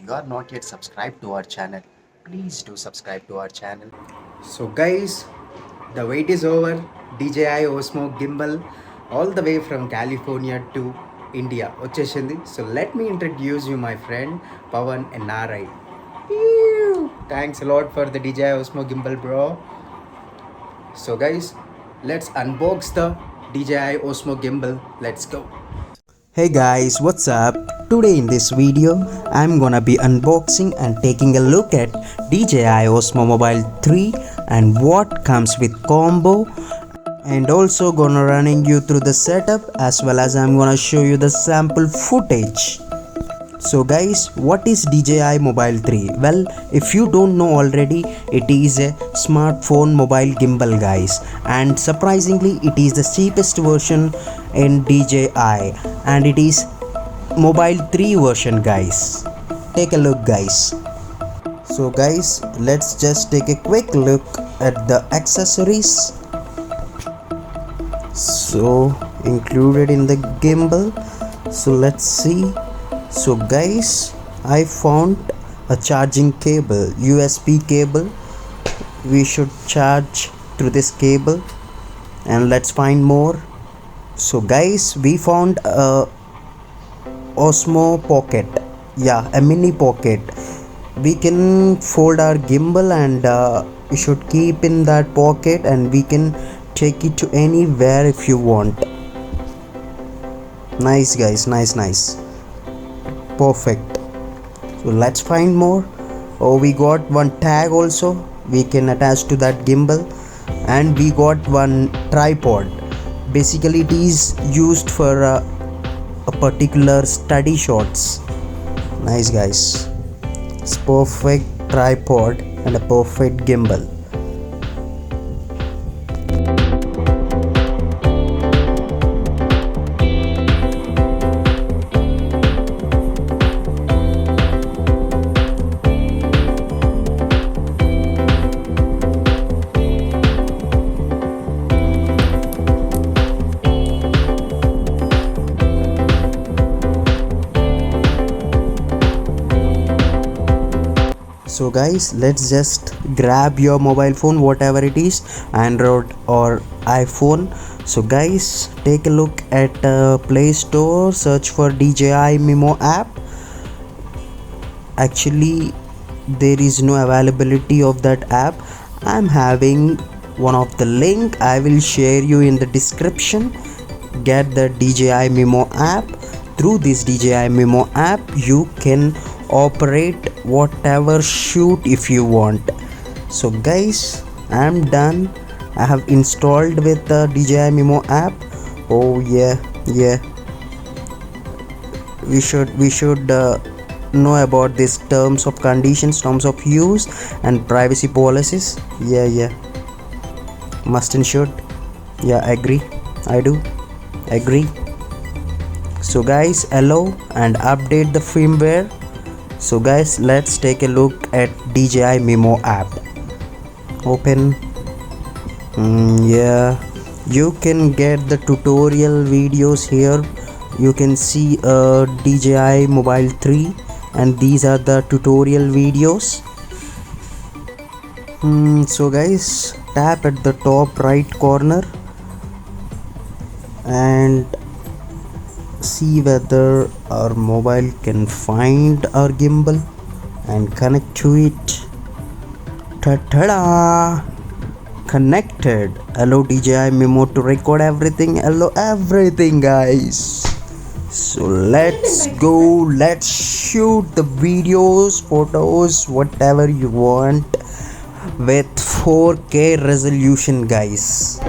you are not yet subscribed to our channel, please do subscribe to our channel. So guys, the wait is over. DJI OSMO gimbal all the way from California to India వచ్చేసింది. So let me introduce you my friend Pavan NRI. Thanks a lot for the DJI OSMO gimbal, bro. So guys, let's unbox the DJI OSMO gimbal. Let's go. Hey guys, what's up? Today in this video I'm gonna be unboxing and taking a look at DJI OSMO Mobile 3 and what comes with combo, and also gonna running you through the setup as well as I'm gonna show you the sample footage. So guys, what is DJI Mobile 3? Well, if you don't know already, it is a smartphone mobile gimbal guys, and surprisingly it is the cheapest version in DJI, and it is Mobile 3 version guys. Take a look guys. So guys, let's just take a quick look at the accessories. So included in the gimbal, so let's see. So guys, I found a charging cable, USB cable. We should charge through this cable, and let's find more. So guys, we found a Osmo pocket, a mini pocket. We can fold our gimbal and we should keep in that pocket, and we can take it to anywhere if you want. Nice guys, nice, perfect. So let's find more. Oh, we got one tag also we can attach to that gimbal, and we got one tripod. Basically it is used for a particular study shots. Nice guys, it's perfect tripod and a perfect gimbal. So guys, let's just grab your mobile phone, whatever it is, Android or iPhone. So guys, take a look at Play Store, search for DJI MIMO app. Actually there is no availability of that app. I'm having one of the link, I will share you in the description. Get the DJI MIMO app. Through this DJI MIMO app you can operate whatever shoot if you want. So guys, I'm done. I have installed with the DJI MIMO app. Oh yeah, we should know about these terms of conditions, terms of use and privacy policies. Yeah, must and should. Yeah, agree, I do agree. So guys, allow and update the firmware. So guys, let's take a look at DJI MIMO app. Open. You can get the tutorial videos here. You can see DJI Mobile 3, and these are the tutorial videos. So guys, tap at the top right corner and see whether our mobile can find our gimbal and connect to it. Ta-da! Connected. Allow DJI MIMO to record everything. Allow everything guys. So let's go, let's shoot the videos, photos, whatever you want with 4K resolution guys.